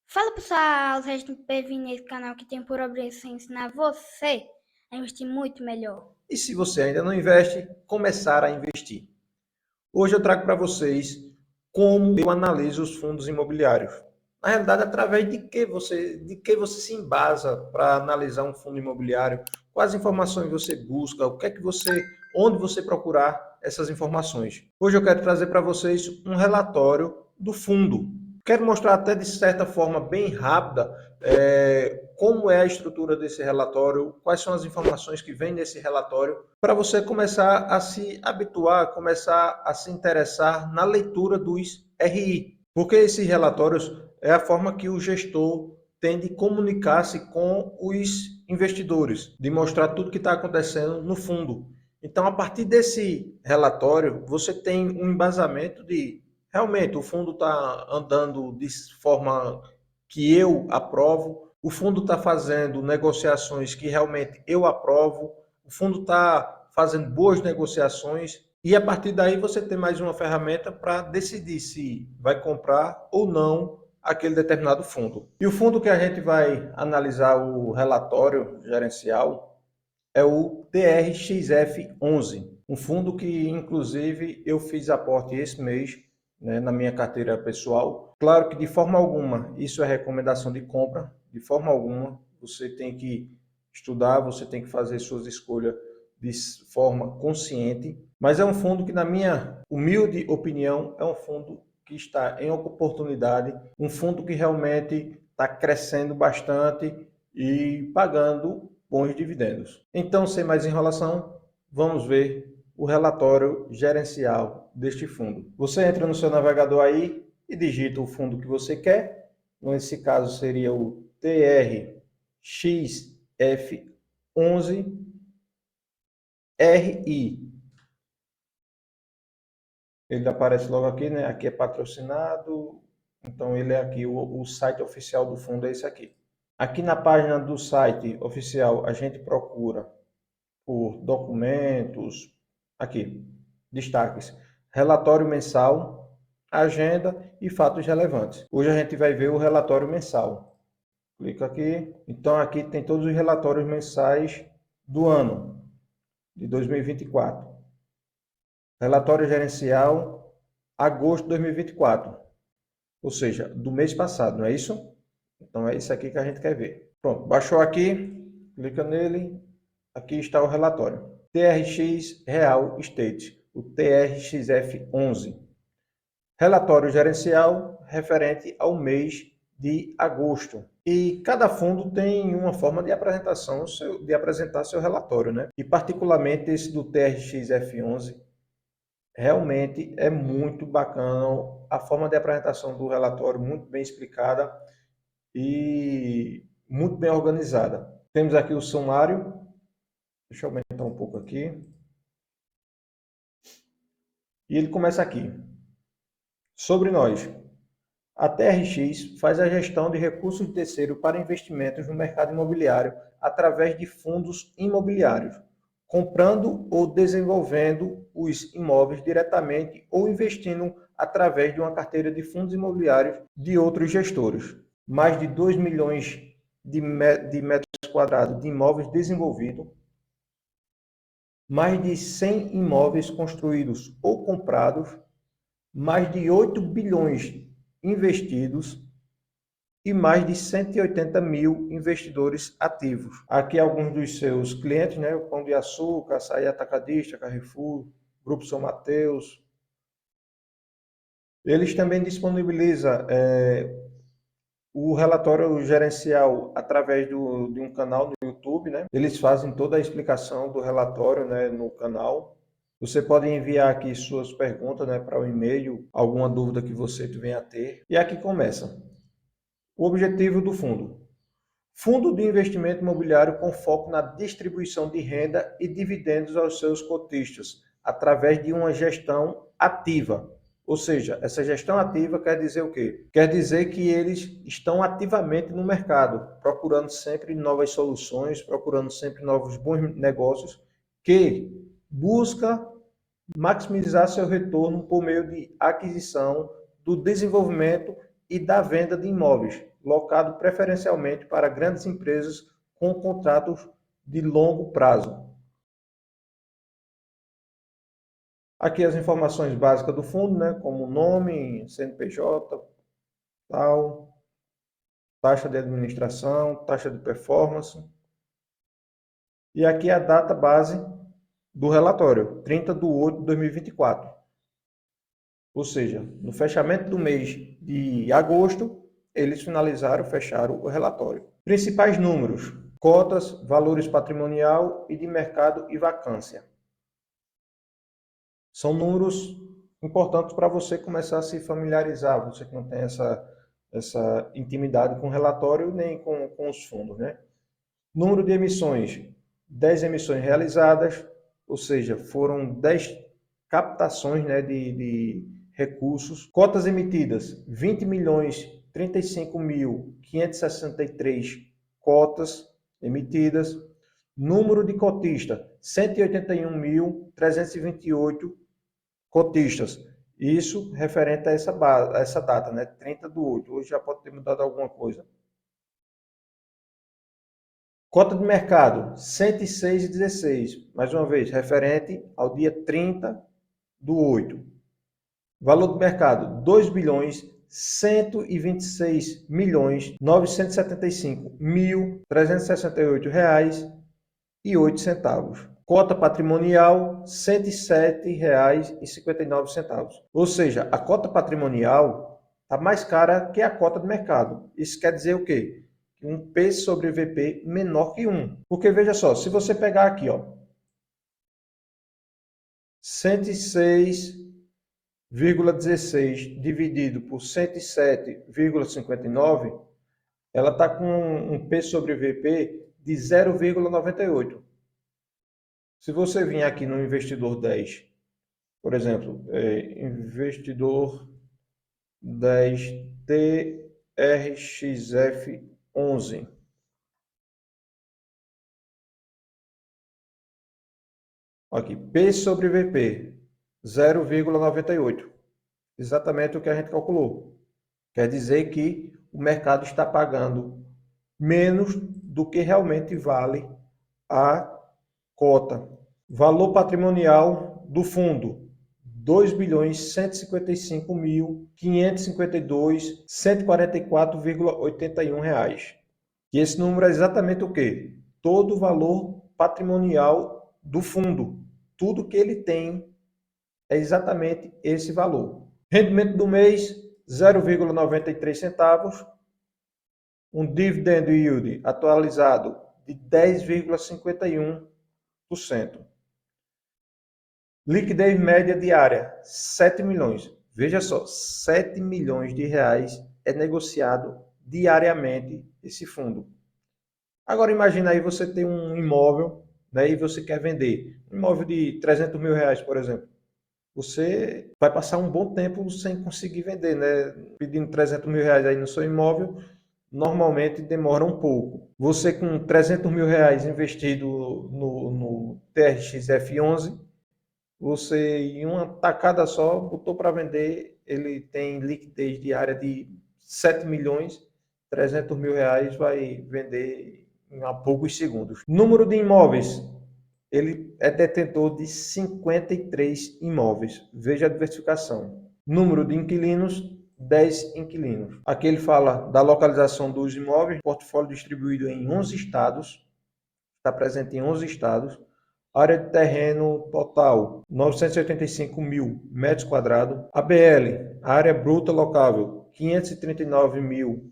Fala pessoal, sejam bem-vindos nesse canal que tem por objetivo ensinar você a investir muito melhor. E se você ainda não investe, começar a investir. Hoje eu trago para vocês como eu analiso os fundos imobiliários. Na realidade, através de que você se embasa para analisar um fundo imobiliário, quais informações você busca, onde você procurar essas informações. Hoje eu quero trazer para vocês um relatório do fundo. Quero mostrar até de certa forma bem rápida como é a estrutura desse relatório, quais são as informações que vêm nesse relatório, para você começar a se habituar, começar a se interessar na leitura dos RI. Porque esses relatórios é a forma que o gestor tem de comunicar-se com os investidores, de mostrar tudo que está acontecendo no fundo. Então, a partir desse relatório, você tem um embasamento de realmente o fundo está andando de forma que eu aprovo, o fundo está fazendo negociações que realmente eu aprovo, o fundo está fazendo boas negociações e a partir daí você tem mais uma ferramenta para decidir se vai comprar ou não aquele determinado fundo. E o fundo que a gente vai analisar o relatório gerencial é o TRXF11, um fundo que inclusive eu fiz aporte esse mês, né, na minha carteira pessoal. Claro que de forma alguma isso é recomendação de compra, de forma alguma você tem que estudar, você tem que fazer suas escolhas de forma consciente, mas é um fundo que, na minha humilde opinião, é um fundo que está em oportunidade, um fundo que realmente está crescendo bastante e pagando bons dividendos. Então, sem mais enrolação, vamos ver o relatório gerencial deste fundo. Você entra no seu navegador aí e digita o fundo que você quer. Nesse caso seria o TRXF11RI. Ele aparece logo aqui, né? Aqui é patrocinado. Então ele é aqui, o site oficial do fundo é esse aqui. Aqui na página do site oficial a gente procura por documentos, aqui, destaques, relatório mensal, agenda e fatos relevantes. Hoje a gente vai ver o relatório mensal. Clica aqui. Então aqui tem todos os relatórios mensais do ano de 2024. Relatório gerencial agosto de 2024. Ou seja, do mês passado, não é isso? Então é isso aqui que a gente quer ver. Pronto, baixou aqui, clica nele, aqui está o relatório. TRX Real Estate, o TRXF11. Relatório gerencial referente ao mês de agosto. E cada fundo tem uma forma de apresentação, de apresentar seu relatório, né? E particularmente esse do TRXF11, realmente é muito bacana a forma de apresentação do relatório, muito bem explicada e muito bem organizada. Temos aqui o sumário. Deixa eu aumentar um pouco aqui. E ele começa aqui. Sobre nós. A TRX faz a gestão de recursos de terceiro para investimentos no mercado imobiliário através de fundos imobiliários, comprando ou desenvolvendo os imóveis diretamente ou investindo através de uma carteira de fundos imobiliários de outros gestores. Mais de 2 milhões de metros quadrados de imóveis desenvolvidos, mais de 100 imóveis construídos ou comprados, mais de 8 bilhões investidos e mais de 180 mil investidores ativos. Aqui alguns dos seus clientes, né? O Pão de Açúcar, Açaí Atacadista, Carrefour, Grupo São Mateus. Eles também disponibilizam o relatório gerencial através de um canal no YouTube, né? Eles fazem toda a explicação do relatório, né, no canal. Você pode enviar aqui suas perguntas, né, para o e-mail, alguma dúvida que você venha a ter. E aqui começa. O objetivo do fundo. Fundo de investimento imobiliário com foco na distribuição de renda e dividendos aos seus cotistas, através de uma gestão ativa. Ou seja, essa gestão ativa quer dizer o quê? Quer dizer que eles estão ativamente no mercado, procurando sempre novas soluções, procurando sempre novos bons negócios, que busca maximizar seu retorno por meio de aquisição, do desenvolvimento e da venda de imóveis, locado preferencialmente para grandes empresas com contratos de longo prazo. Aqui as informações básicas do fundo, né, como nome, CNPJ, tal, taxa de administração, taxa de performance. E aqui a data base do relatório, 30/8/2024. Ou seja, no fechamento do mês de agosto, eles fecharam o relatório. Principais números: cotas, valores patrimonial e de mercado e vacância. São números importantes para você começar a se familiarizar, você que não tem essa intimidade com o relatório nem com os fundos, né? Número de emissões: 10 emissões realizadas, ou seja, foram 10 captações, né, de recursos. Cotas emitidas: 20.035.563 cotas emitidas. Número de cotistas: 181.328 cotistas. Isso referente a essa data, né, 30/8. Hoje já pode ter mudado alguma coisa. Cota de mercado, 106,16. Mais uma vez, referente ao dia 30/8. Valor do mercado, 2.126.975.368 reais e 8 centavos. Cota patrimonial, R$ 107,59. Ou seja, a cota patrimonial está mais cara que a cota de mercado. Isso quer dizer o quê? Um P sobre VP menor que 1. Porque veja só, se você pegar aqui, ó, 106,16 dividido por 107,59, ela está com um P sobre VP de 0,98. Se você vir aqui no investidor 10, por exemplo, investidor 10 TRXF11, aqui, P sobre VP, 0,98. Exatamente o que a gente calculou. Quer dizer que o mercado está pagando menos do que realmente vale a cota. Valor patrimonial do fundo: 2.155.552.144,81 reais. E esse número é exatamente o quê? Todo o valor patrimonial do fundo. Tudo que ele tem é exatamente esse valor. Rendimento do mês, 0,93 centavos. Um dividend yield atualizado de 10,51%. Liquidez média diária, 7 milhões. Veja só, 7 milhões de reais é negociado diariamente esse fundo. Agora imagina aí você tem um imóvel, né, e você quer vender. Um imóvel de 300 mil reais, por exemplo. Você vai passar um bom tempo sem conseguir vender, né? Pedindo 300 mil reais aí no seu imóvel, normalmente demora um pouco. Você com 300 mil reais investido no TRXF11, você em uma tacada só botou para vender, ele tem liquidez diária de 7 milhões, 300 mil reais vai vender em poucos segundos. Número de imóveis, ele é detentor de 53 imóveis. Veja a diversificação. Número de inquilinos, 10 inquilinos. Aqui ele fala da localização dos imóveis, portfólio distribuído em 11 estados, está presente em 11 estados. Área de terreno total, 985 mil metros quadrados. ABL, área bruta locável, 539 mil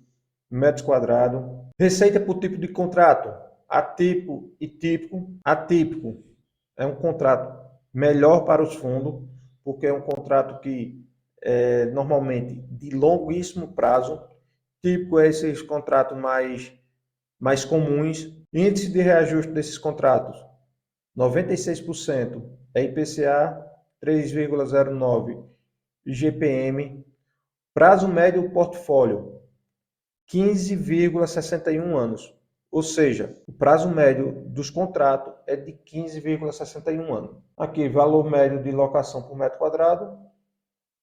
metros quadrados. Receita por tipo de contrato, atípico e típico. Atípico é um contrato melhor para os fundos, porque é um contrato que é normalmente de longuíssimo prazo. Típico é esses contratos mais comuns. Índice de reajuste desses contratos, 96% é IPCA, 3,09% IGPM. Prazo médio do portfólio, 15,61 anos. Ou seja, o prazo médio dos contratos é de 15,61 anos. Aqui, valor médio de locação por metro quadrado,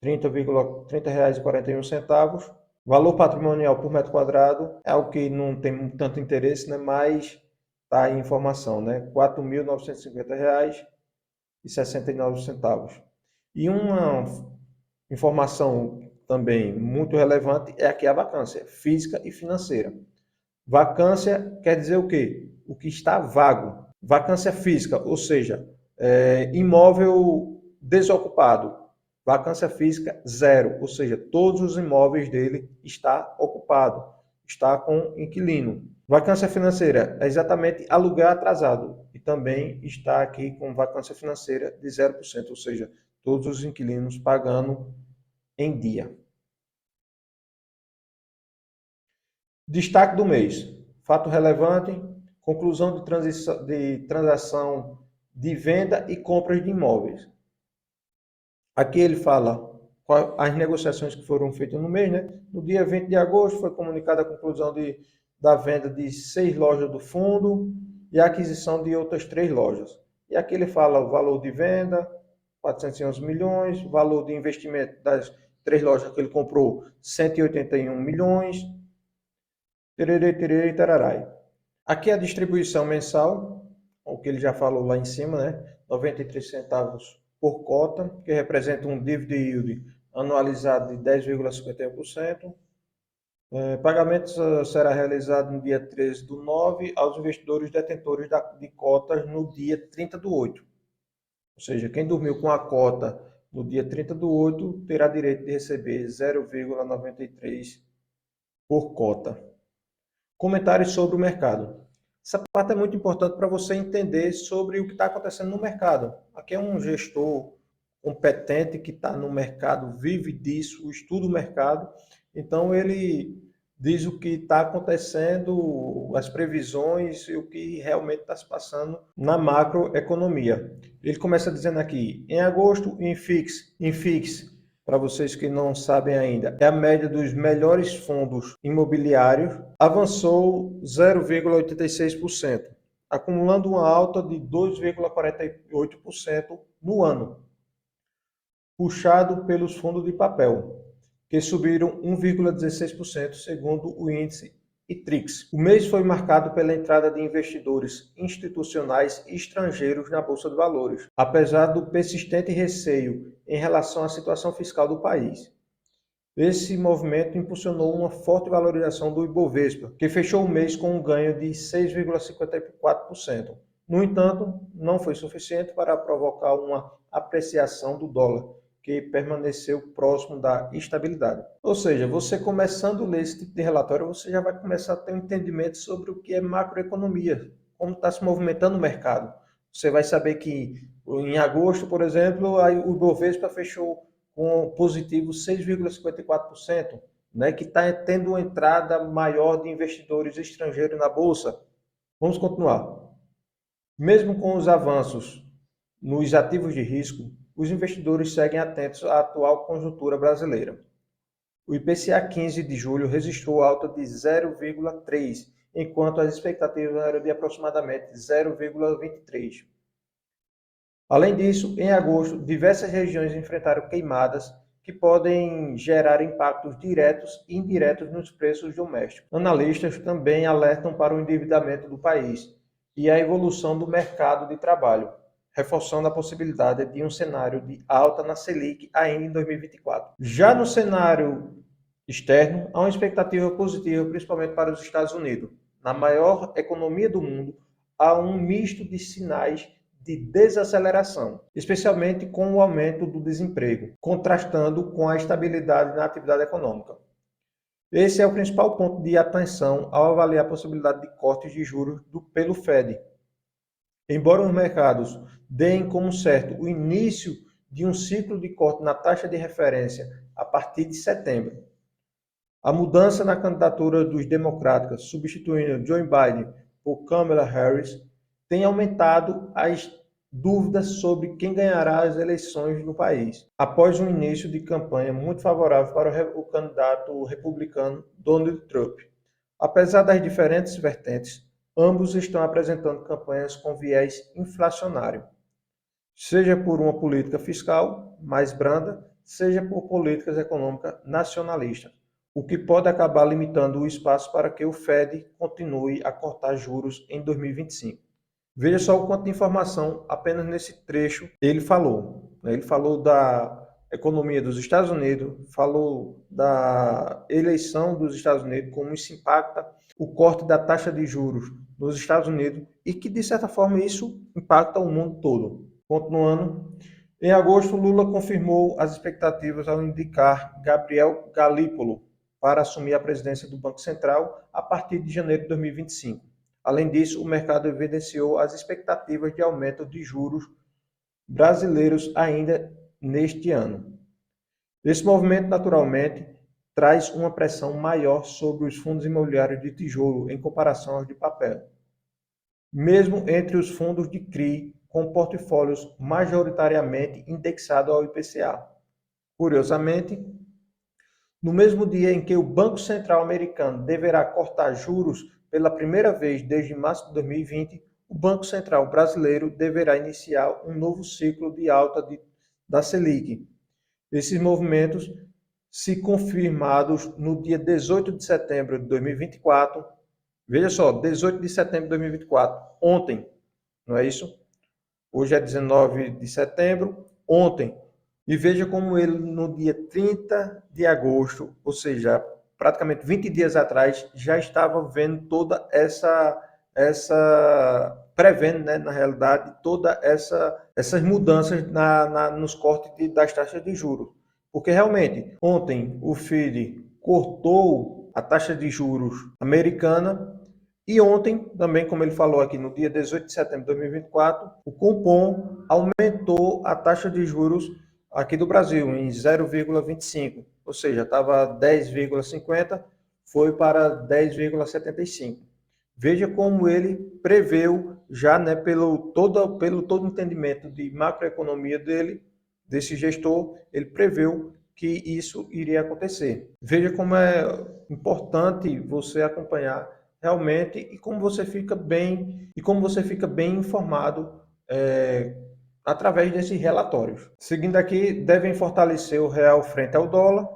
R$ 30,41. Valor patrimonial por metro quadrado é algo que não tem tanto interesse, né? Mas está aí a informação, né? R$ 4.950,69. E uma informação também muito relevante é aqui a vacância física e financeira. Vacância quer dizer o quê? O que está vago. Vacância física, ou seja, imóvel desocupado. Vacância física zero, ou seja, todos os imóveis dele está ocupado, está com inquilino. Vacância financeira é exatamente aluguel atrasado e também está aqui com vacância financeira de 0%, ou seja, todos os inquilinos pagando em dia. Destaque do mês. Fato relevante, conclusão de transação de venda e compras de imóveis. Aqui ele fala as negociações que foram feitas no mês, né? No dia 20 de agosto foi comunicada a conclusão da venda de 6 lojas do fundo e a aquisição de outras 3 lojas. E aqui ele fala o valor de venda, 411 milhões, valor de investimento das 3 lojas que ele comprou, 181 milhões, tererê, tererê, tararai. Aqui a distribuição mensal, o que ele já falou lá em cima, né? 93 centavos por cota, que representa um dividend yield anualizado de 10,51%. Pagamento será realizado no dia 13/9 aos investidores detentores de cotas no dia 30/8. Ou seja, quem dormiu com a cota no dia 30/8 terá direito de receber 0,93 por cota. Comentários sobre o mercado. Essa parte é muito importante para você entender sobre o que está acontecendo no mercado. Aqui é um gestor competente que está no mercado, vive disso, estuda o mercado. Então, ele diz o que está acontecendo, as previsões e o que realmente está se passando na macroeconomia. Ele começa dizendo aqui, em agosto, INFIX, para vocês que não sabem ainda, é a média dos melhores fundos imobiliários, avançou 0,86%, acumulando uma alta de 2,48% no ano, puxado pelos fundos de papel, que subiram 1,16% segundo o índice ITRIX. O mês foi marcado pela entrada de investidores institucionais e estrangeiros na Bolsa de Valores, apesar do persistente receio em relação à situação fiscal do país. Esse movimento impulsionou uma forte valorização do Ibovespa, que fechou o mês com um ganho de 6,54%. No entanto, não foi suficiente para provocar uma apreciação do dólar, que permaneceu próximo da estabilidade. Ou seja, você começando a ler esse tipo de relatório, você já vai começar a ter um entendimento sobre o que é macroeconomia, como está se movimentando o mercado. Você vai saber que em agosto, por exemplo, o Ibovespa fechou com positivo 6,54%, né, que está tendo uma entrada maior de investidores estrangeiros na Bolsa. Vamos continuar. Mesmo com os avanços nos ativos de risco, os investidores seguem atentos à atual conjuntura brasileira. O IPCA 15 de julho registrou alta de 0,3, enquanto as expectativas eram de aproximadamente 0,23. Além disso, em agosto, diversas regiões enfrentaram queimadas que podem gerar impactos diretos e indiretos nos preços domésticos. Analistas também alertam para o endividamento do país e a evolução do mercado de trabalho, reforçando a possibilidade de um cenário de alta na Selic ainda em 2024. Já no cenário externo, há uma expectativa positiva, principalmente para os Estados Unidos. Na maior economia do mundo, há um misto de sinais de desaceleração, especialmente com o aumento do desemprego, contrastando com a estabilidade na atividade econômica. Esse é o principal ponto de atenção ao avaliar a possibilidade de cortes de juros pelo Fed. Embora os mercados deem como certo o início de um ciclo de corte na taxa de referência a partir de setembro, a mudança na candidatura dos democratas, substituindo Joe Biden por Kamala Harris, tem aumentado as dúvidas sobre quem ganhará as eleições no país, após um início de campanha muito favorável para o candidato republicano Donald Trump. Apesar das diferentes vertentes, ambos estão apresentando campanhas com viés inflacionário, seja por uma política fiscal mais branda, seja por políticas econômicas nacionalistas, o que pode acabar limitando o espaço para que o Fed continue a cortar juros em 2025. Veja só o quanto de informação apenas nesse trecho ele falou. Ele falou da economia dos Estados Unidos, falou da eleição dos Estados Unidos, como isso impacta o corte da taxa de juros nos Estados Unidos e que, de certa forma, isso impacta o mundo todo. Continuando, em agosto, Lula confirmou as expectativas ao indicar Gabriel Galípolo para assumir a presidência do Banco Central a partir de janeiro de 2025. Além disso, o mercado evidenciou as expectativas de aumento de juros brasileiros ainda neste ano. Esse movimento, naturalmente, traz uma pressão maior sobre os fundos imobiliários de tijolo em comparação aos de papel. Mesmo entre os fundos de CRI com portfólios majoritariamente indexados ao IPCA. Curiosamente, no mesmo dia em que o Banco Central americano deverá cortar juros pela primeira vez desde março de 2020, o Banco Central brasileiro deverá iniciar um novo ciclo de alta da Selic. Esses movimentos, se confirmados no dia 18 de setembro de 2024, veja só, 18 de setembro de 2024, ontem, não é isso? Hoje é 19 de setembro, ontem. E veja como ele, no dia 30 de agosto, ou seja, praticamente 20 dias atrás, já estava vendo toda prevendo, né, na realidade, todas essas mudanças nos cortes das taxas de juros. Porque realmente, ontem o Fed cortou a taxa de juros americana e ontem, também, como ele falou aqui, no dia 18 de setembro de 2024, o Copom aumentou a taxa de juros aqui do Brasil em 0,25, ou seja, estava 10,50, foi para 10,75. Veja como ele preveu já, né, pelo todo entendimento de macroeconomia dele, desse gestor, ele preveu que isso iria acontecer. Veja como é importante você acompanhar realmente e como você fica bem informado através desses relatórios. Seguindo aqui, devem fortalecer o real frente ao dólar,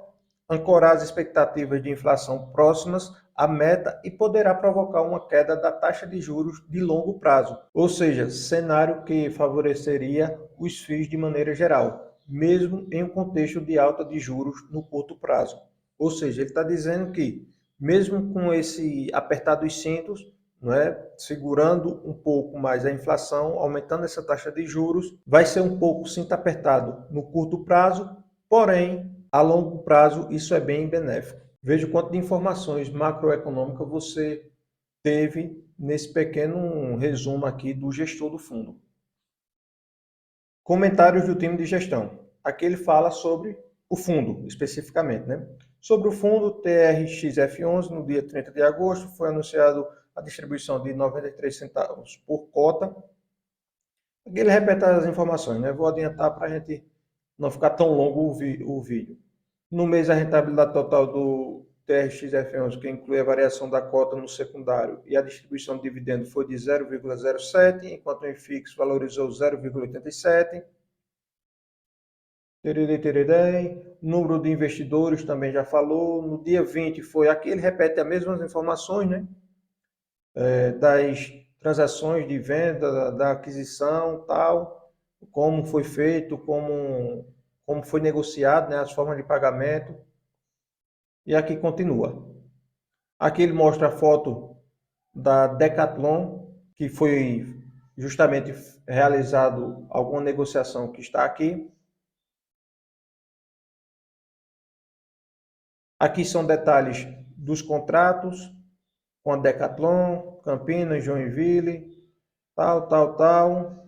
ancorar as expectativas de inflação próximas à meta e poderá provocar uma queda da taxa de juros de longo prazo, ou seja, cenário que favoreceria os FIIs de maneira geral, mesmo em um contexto de alta de juros no curto prazo. Ou seja, ele está dizendo que, mesmo com esse apertar dos cintos, não é, segurando um pouco mais a inflação, aumentando essa taxa de juros, vai ser um pouco cinto apertado no curto prazo, porém, a longo prazo, isso é bem benéfico. Veja o quanto de informações macroeconômicas você teve nesse pequeno resumo aqui do gestor do fundo. Comentários do time de gestão. Aqui ele fala sobre o fundo, especificamente, né? Sobre o fundo TRXF11, no dia 30 de agosto, foi anunciado a distribuição de 93 centavos por cota. Aqui ele repete as informações, né? Vou adiantar para a gente não ficar tão longo o vídeo. No mês, a rentabilidade total do TRXF11, que inclui a variação da cota no secundário e a distribuição de dividendo, foi de 0,07, enquanto o IFIX valorizou 0,87. Número de investidores também já falou. No dia 20 foi aqui, ele repete as mesmas informações, né? Das transações de venda, da aquisição, tal, como foi feito, como foi negociado, né, as formas de pagamento. E aqui continua. Aqui ele mostra a foto da Decathlon, que foi justamente realizado alguma negociação que está aqui. Aqui são detalhes dos contratos com a Decathlon, Campinas, Joinville, tal.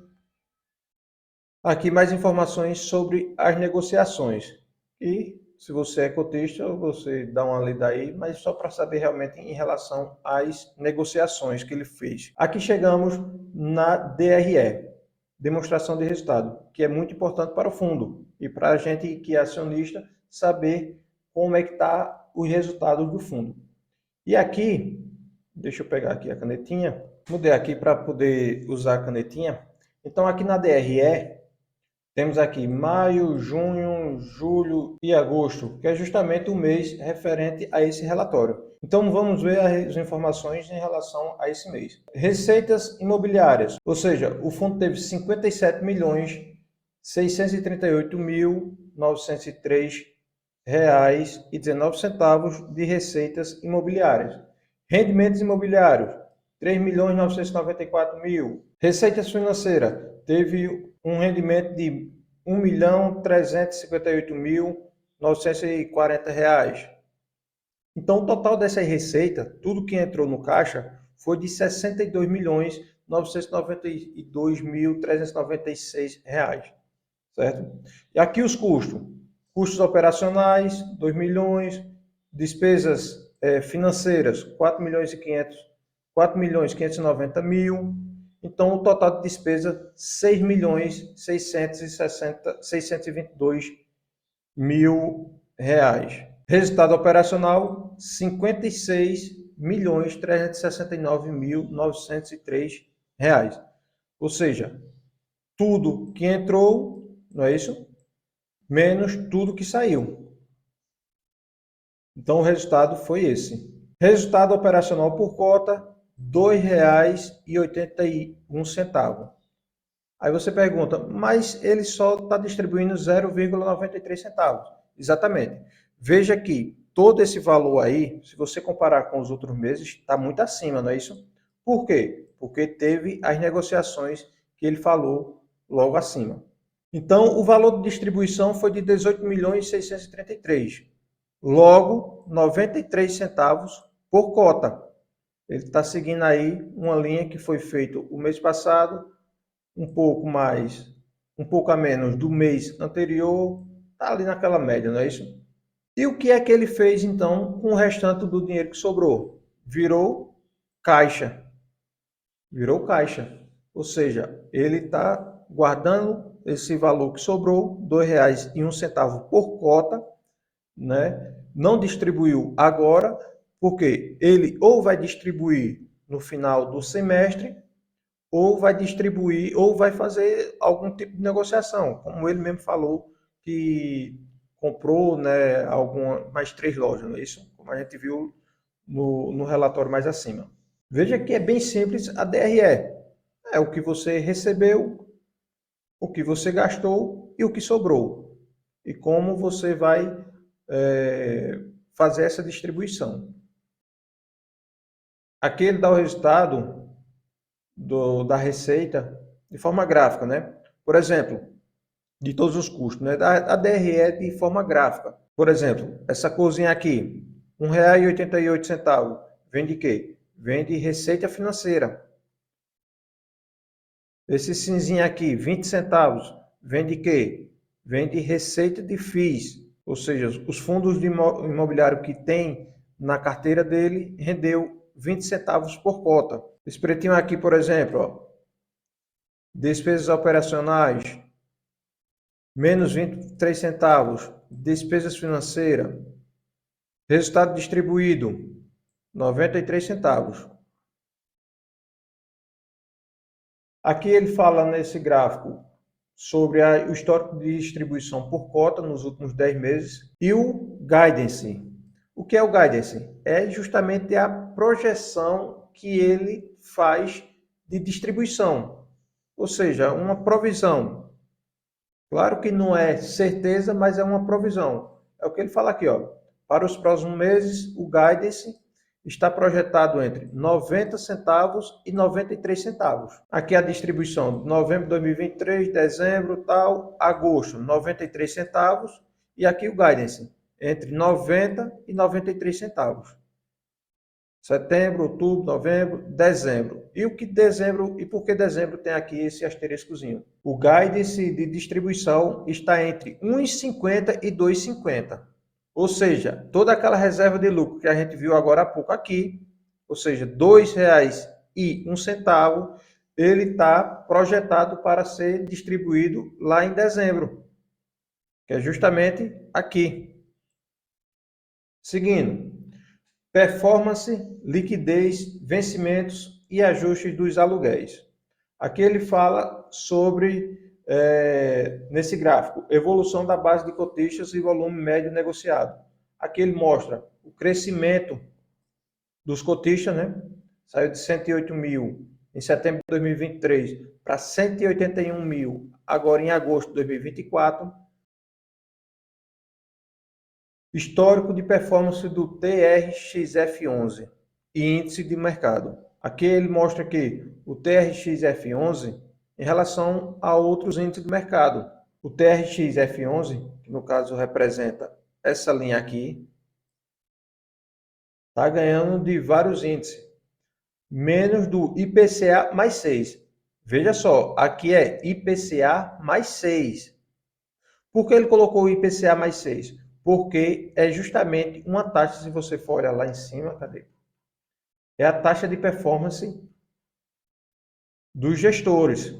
Aqui mais informações sobre as negociações. E se você é cotista, você dá uma lida aí, mas só para saber realmente em relação às negociações que ele fez. Aqui chegamos na DRE, demonstração de resultado, que é muito importante para o fundo e para a gente que é acionista saber como é que está os resultados do fundo. E aqui, deixa eu pegar aqui a canetinha, mudei aqui para poder usar a canetinha. Então aqui na DRE, Temos aqui maio, junho, julho e agosto, que é justamente o mês referente a esse relatório. Então vamos ver as informações em relação a esse mês. Receitas imobiliárias, ou seja, o fundo teve 57.638.903 reais e 19 centavos de receitas imobiliárias. Rendimentos imobiliários, 3.994.000. Receitas financeiras, teve um rendimento de 1.358.940 reais. Então, o total dessa receita, tudo que entrou no caixa, foi de 62.992.396 reais, certo? E aqui os custos. Custos operacionais, 2 milhões. Despesas financeiras, 4.590.000. Então, o total de despesa, 6.622.000 reais. Resultado operacional, 56.369.903 reais. Ou seja, tudo que entrou, não é isso? Menos tudo que saiu. Então, o resultado foi esse. Resultado operacional por cota, R$ 2,81. Aí você pergunta, mas ele só está distribuindo 0,93 centavos. Exatamente. Veja que todo esse valor aí, se você comparar com os outros meses, está muito acima, não é isso? Por quê? Porque teve as negociações que ele falou logo acima. Então, o valor de distribuição foi de 18.633.000. Logo, 93 centavos por cota. Ele está seguindo aí uma linha que foi feita o mês passado, um pouco a menos do mês anterior, está ali naquela média, não é isso? E o que é que ele fez então com o restante do dinheiro que sobrou? Virou caixa. Virou caixa. Ou seja, ele está guardando esse valor que sobrou, R$ 2,01 por cota, né? Não distribuiu agora, porque ele ou vai distribuir no final do semestre, ou vai distribuir, ou vai fazer algum tipo de negociação, como ele mesmo falou que comprou, né, mais 3 lojas, não é isso? Como a gente viu no relatório mais acima. Veja que é bem simples a DRE. É o que você recebeu, o que você gastou e o que sobrou. E como você vai fazer essa distribuição. Aqui ele dá o resultado da receita de forma gráfica, né? Por exemplo, de todos os custos, né? A DRE de forma gráfica. Por exemplo, essa cozinha aqui, R$ 1,88. Vem de quê? Vem de receita financeira. Esse cinzinho aqui, 20 centavos, vem de quê? Vem de receita de FIIs. Ou seja, os fundos de imobiliário que tem na carteira dele rendeu 20 centavos por cota. Esse pretinho aqui, por exemplo, ó, despesas operacionais, menos 23 centavos. Despesas financeiras, resultado distribuído, 93 centavos. Aqui ele fala nesse gráfico sobre o histórico de distribuição por cota nos últimos 10 meses e o guidance. O que é o guidance? É justamente a projeção que ele faz de distribuição, ou seja, uma provisão. Claro que não é certeza, mas é uma provisão. É o que ele fala aqui, ó. Para os próximos meses, o guidance está projetado entre 90 centavos e 93 centavos. Aqui a distribuição de novembro de 2023, dezembro, tal, agosto, 93 centavos. E aqui o guidance, entre 90 e 93 centavos. Setembro, outubro, novembro, dezembro. E por que dezembro tem aqui esse asteriscozinho? O guidance de distribuição está entre 1,50 e 2,50. Ou seja, toda aquela reserva de lucro que a gente viu agora há pouco aqui, ou seja, R$ 2,01, ele está projetado para ser distribuído lá em dezembro, que é justamente aqui. Seguindo, performance, liquidez, vencimentos e ajustes dos aluguéis. Aqui ele fala sobre nesse gráfico, evolução da base de cotistas e volume médio negociado. Aqui ele mostra o crescimento dos cotistas, né? Saiu de 108 mil em setembro de 2023 para 181 mil agora em agosto de 2024. Histórico de performance do TRXF11 e índice de mercado. Aqui ele mostra que o TRXF11 em relação a outros índices de mercado. O TRXF11, que no caso representa essa linha aqui, está ganhando de vários índices, menos do IPCA mais 6. Veja só, aqui é IPCA mais 6. Por que ele colocou o IPCA mais 6? Porque é justamente uma taxa, se você for olhar lá em cima, cadê? É a taxa de performance dos gestores.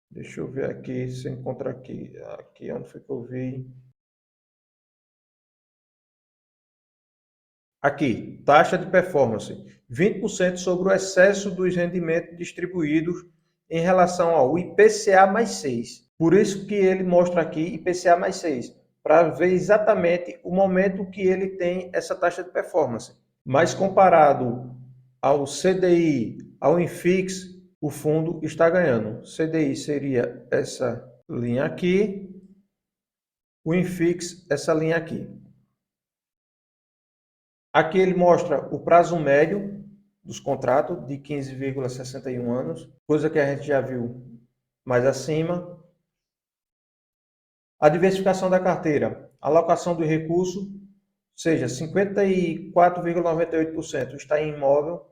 Deixa eu ver aqui, se eu encontro aqui. Aqui onde foi que eu vi? Aqui, taxa de performance. 20% sobre o excesso dos rendimentos distribuídos em relação ao IPCA mais 6. Por isso que ele mostra aqui IPCA mais 6, para ver exatamente o momento que ele tem essa taxa de performance. Mas comparado ao CDI, ao INFIX, o fundo está ganhando. CDI seria essa linha aqui, o INFIX essa linha aqui. Aqui ele mostra o prazo médio dos contratos de 15,61 anos, coisa que a gente já viu mais acima. A diversificação da carteira, alocação do recurso, seja 54,98% está em imóvel,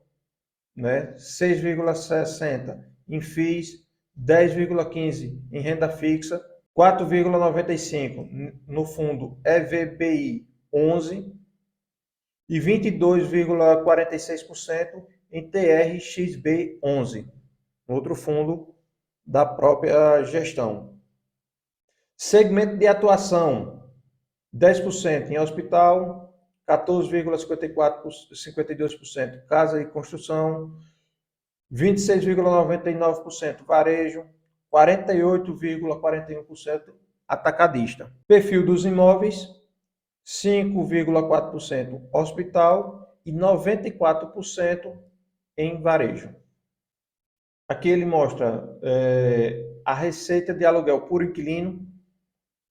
né? 6,60% em FIIs, 10,15% em renda fixa, 4,95% no fundo EVBI 11% e 22,46% em TRXB 11%, outro fundo da própria gestão. Segmento de atuação, 10% em hospital, 14,52% casa e construção, 26,99% varejo, 48,41% atacadista. Perfil dos imóveis, 5,4% hospital e 94% em varejo. Aqui ele mostra a receita de aluguel por inquilino.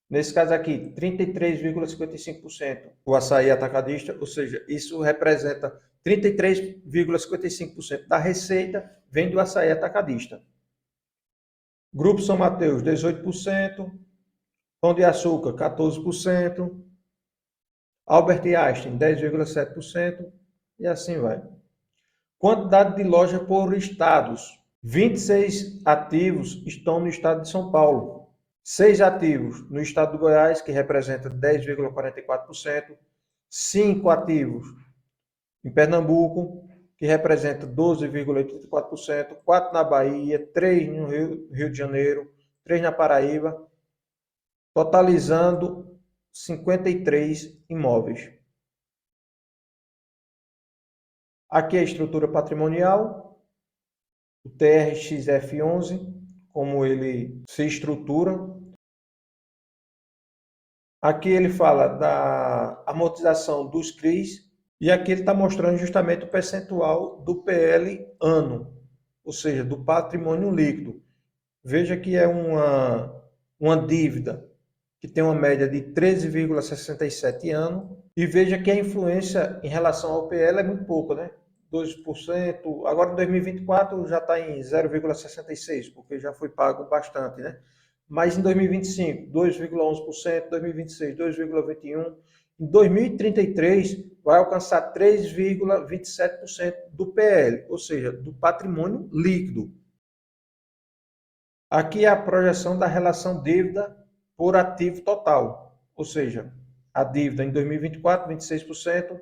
Nesse caso aqui, 33,55% o açaí atacadista, ou seja, isso representa 33,55% da receita vem do açaí atacadista. Grupo São Mateus, 18%, Pão de Açúcar, 14%, Albert Einstein, 10,7% e assim vai. Quantidade de loja por estados. 26 ativos estão no estado de São Paulo. 6 ativos no estado do Goiás, que representa 10,44%. 5 ativos em Pernambuco, que representa 12,84%. 4 na Bahia, 3 no Rio de Janeiro, 3 na Paraíba, totalizando 53 imóveis. Aqui é a estrutura patrimonial, o TRXF11, como ele se estrutura. Aqui ele fala da amortização dos CRIs e aqui ele está mostrando justamente o percentual do PL ano, ou seja, do patrimônio líquido. Veja que é uma dívida que tem uma média de 13,67 anos e veja que a influência em relação ao PL é muito pouco, né? 2%, agora em 2024 já está em 0,66%, porque já foi pago bastante, né? Mas em 2025, 2,11%, 2026, 2,21%, em 2033 vai alcançar 3,27% do PL, ou seja, do patrimônio líquido. Aqui é a projeção da relação dívida por ativo total, ou seja, a dívida em 2024, 26%,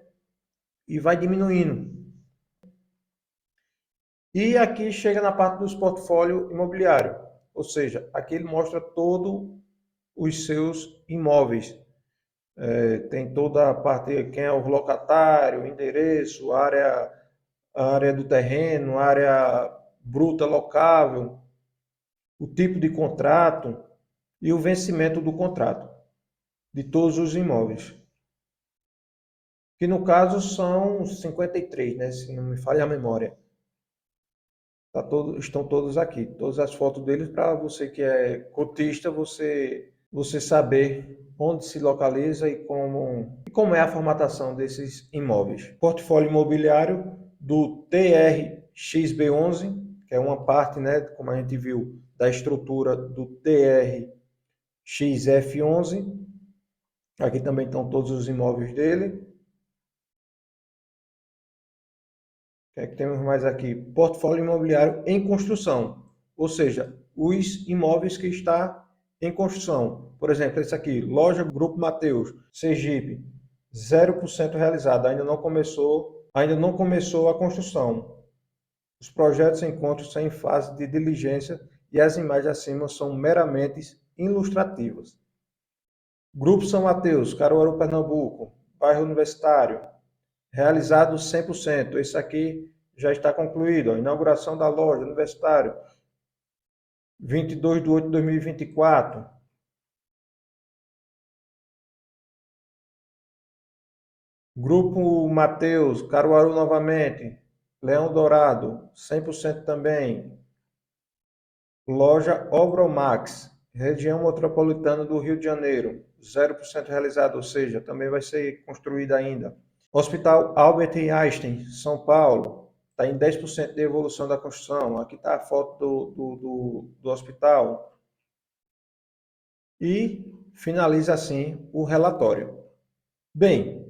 e vai diminuindo. E aqui chega na parte dos portfólios imobiliários, ou seja, aqui ele mostra todos os seus imóveis. Tem toda a parte, quem é o locatário, o endereço, a área do terreno, a área bruta locável, o tipo de contrato e o vencimento do contrato de todos os imóveis, que no caso são 53, né, se não me falha a memória. Estão todos aqui, todas as fotos deles, para você que é cotista, você saber onde se localiza e como é a formatação desses imóveis. Portfólio imobiliário do TRXB11, que é uma parte, né, como a gente viu, da estrutura do TRXF11. Aqui também estão todos os imóveis dele. O que é que temos mais aqui? Portfólio imobiliário em construção, ou seja, os imóveis que está em construção. Por exemplo, esse aqui, loja Grupo Mateus, Sergipe, 0% realizado, ainda não começou a construção. Os projetos encontram-se em fase de diligência e as imagens acima são meramente ilustrativas. Grupo São Mateus, Caruaru, Pernambuco, bairro Universitário, realizado 100%. Esse aqui já está concluído. A inauguração da loja Universitário, 22/8/2024. Grupo Mateus, Caruaru novamente. Leão Dourado, 100% também. Loja Ogromax, região metropolitana do Rio de Janeiro, 0% realizado, ou seja, também vai ser construída ainda. Hospital Albert Einstein, São Paulo, está em 10% de evolução da construção. Aqui está a foto do hospital. E finaliza assim o relatório. Bem,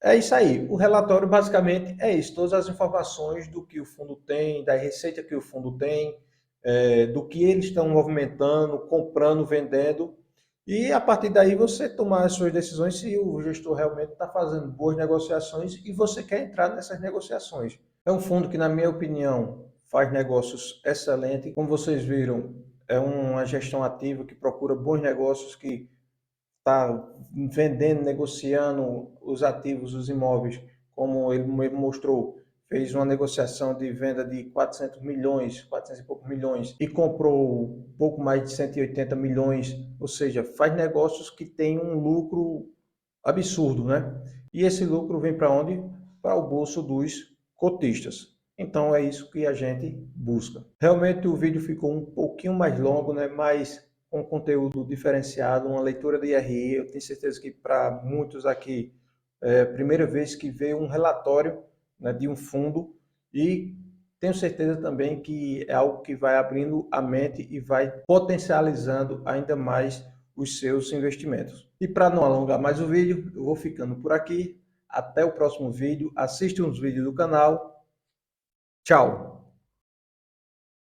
é isso aí. O relatório basicamente é isso. Todas as informações do que o fundo tem, da receita que o fundo tem, do que eles estão movimentando, comprando, vendendo. E a partir daí você tomar as suas decisões se o gestor realmente está fazendo boas negociações e você quer entrar nessas negociações. É um fundo que, na minha opinião, faz negócios excelentes. Como vocês viram, é uma gestão ativa que procura bons negócios, que está vendendo, negociando os ativos, os imóveis, como ele mesmo mostrou. Fez uma negociação de venda de 400 milhões, 400 e poucos milhões, e comprou pouco mais de 180 milhões, ou seja, faz negócios que têm um lucro absurdo, né? E esse lucro vem para onde? Para o bolso dos cotistas. Então é isso que a gente busca. Realmente o vídeo ficou um pouquinho mais longo, né? Mas com conteúdo diferenciado, uma leitura de IRE. Eu tenho certeza que para muitos aqui é a primeira vez que vê um relatório, né, de um fundo, e tenho certeza também que é algo que vai abrindo a mente e vai potencializando ainda mais os seus investimentos. E para não alongar mais o vídeo, eu vou ficando por aqui. Até o próximo vídeo. Assista os vídeos do canal. Tchau!